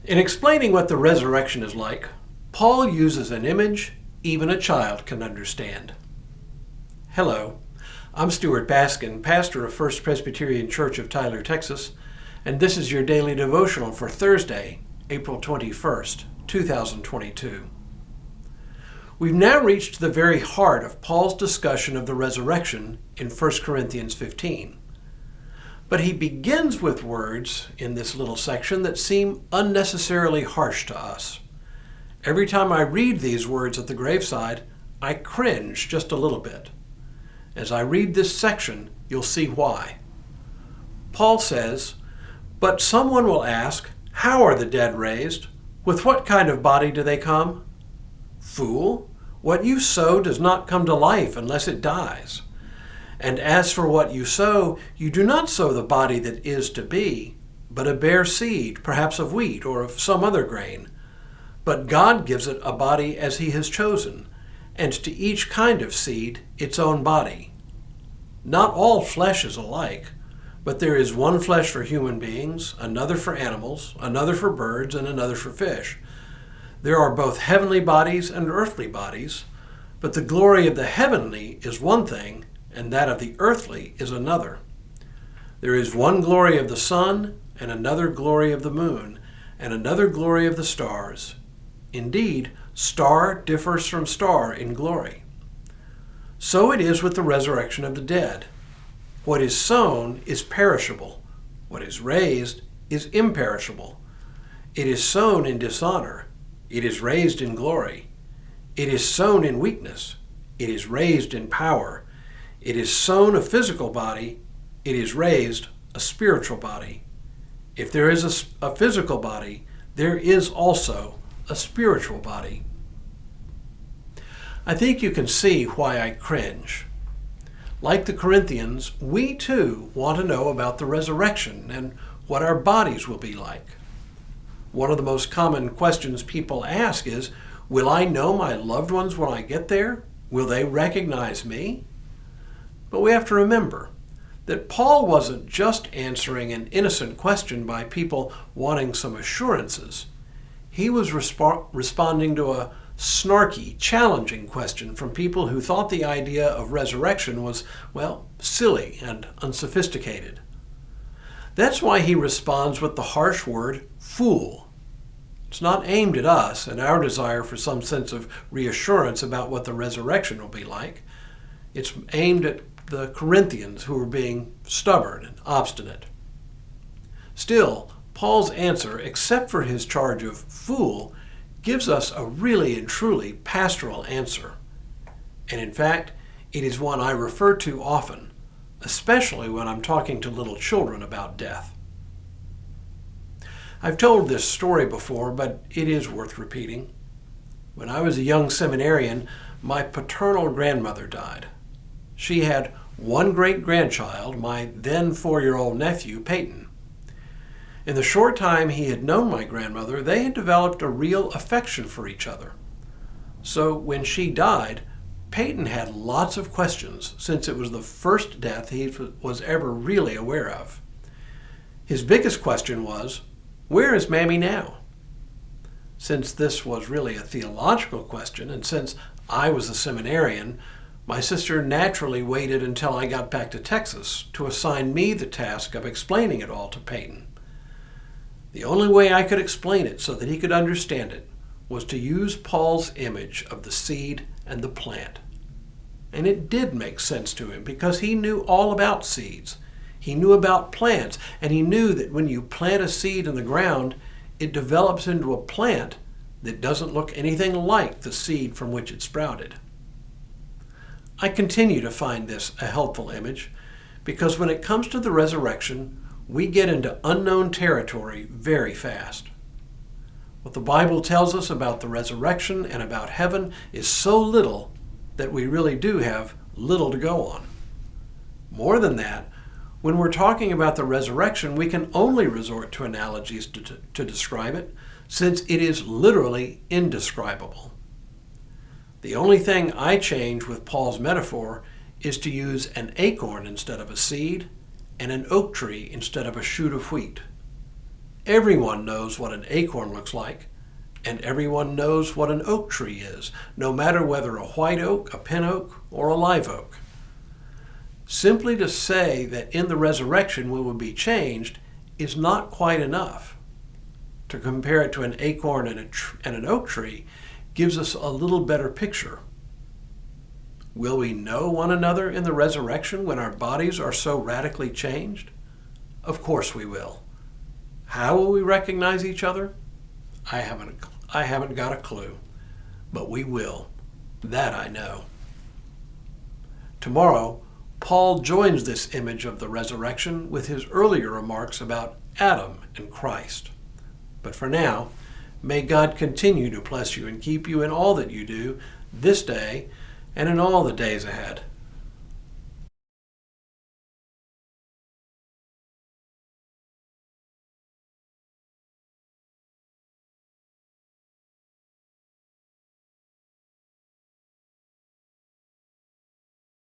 In explaining what the resurrection is like, Paul uses an image even a child can understand. Hello, I'm Stuart Baskin, pastor of First Presbyterian Church of Tyler, Texas, and this is your daily devotional for Thursday, April 21st, 2022. We've now reached the very heart of Paul's discussion of the resurrection in 1 Corinthians 15. But he begins with words in this little section that seem unnecessarily harsh to us. Every time I read these words at the graveside, I cringe just a little bit. As I read this section, you'll see why. Paul says, "But someone will ask, how are the dead raised? With what kind of body do they come? Fool, what you sow does not come to life unless it dies. And as for what you sow, you do not sow the body that is to be, but a bare seed, perhaps of wheat or of some other grain. But God gives it a body as he has chosen, and to each kind of seed its own body. Not all flesh is alike, but there is one flesh for human beings, another for animals, another for birds, and another for fish. There are both heavenly bodies and earthly bodies, but the glory of the heavenly is one thing, and that of the earthly is another. There is one glory of the sun, and another glory of the moon, and another glory of the stars. Indeed, star differs from star in glory. So it is with the resurrection of the dead. What is sown is perishable. What is raised is imperishable. It is sown in dishonor. It is raised in glory. It is sown in weakness. It is raised in power. It is sown a physical body. It is raised a spiritual body. If there is a physical body, there is also a spiritual body." I think you can see why I cringe. Like the Corinthians, we too want to know about the resurrection and what our bodies will be like. One of the most common questions people ask is, will I know my loved ones when I get there? Will they recognize me? But we have to remember that Paul wasn't just answering an innocent question by people wanting some assurances. He was responding to a snarky, challenging question from people who thought the idea of resurrection was, silly and unsophisticated. That's why he responds with the harsh word, fool. It's not aimed at us and our desire for some sense of reassurance about what the resurrection will be like. It's aimed at the Corinthians who were being stubborn and obstinate. Still, Paul's answer, except for his charge of fool, gives us a really and truly pastoral answer. And in fact, it is one I refer to often, especially when I'm talking to little children about death. I've told this story before, but it is worth repeating. When I was a young seminarian, my paternal grandmother died. She had one great-grandchild, my then 4-year-old nephew, Peyton. In the short time he had known my grandmother, they had developed a real affection for each other. So when she died, Peyton had lots of questions, since it was the first death he was ever really aware of. His biggest question was, where is Mammy now? Since this was really a theological question, and since I was a seminarian, my sister naturally waited until I got back to Texas to assign me the task of explaining it all to Peyton. The only way I could explain it so that he could understand it was to use Paul's image of the seed and the plant. And it did make sense to him because he knew all about seeds. He knew about plants, and he knew that when you plant a seed in the ground, it develops into a plant that doesn't look anything like the seed from which it sprouted. I continue to find this a helpful image because when it comes to the resurrection, we get into unknown territory very fast. What the Bible tells us about the resurrection and about heaven is so little that we really do have little to go on. More than that, when we're talking about the resurrection, we can only resort to analogies to describe it, since it is literally indescribable. The only thing I change with Paul's metaphor is to use an acorn instead of a seed and an oak tree instead of a shoot of wheat. Everyone knows what an acorn looks like, and everyone knows what an oak tree is, no matter whether a white oak, a pin oak, or a live oak. Simply to say that in the resurrection we will be changed is not quite enough. To compare it to an acorn and an oak tree gives us a little better picture. Will we know one another in the resurrection when our bodies are so radically changed? Of course we will. How will we recognize each other? I haven't got a clue, but we will. That I know. Tomorrow, Paul joins this image of the resurrection with his earlier remarks about Adam and Christ. But for now, may God continue to bless you and keep you in all that you do this day and in all the days ahead.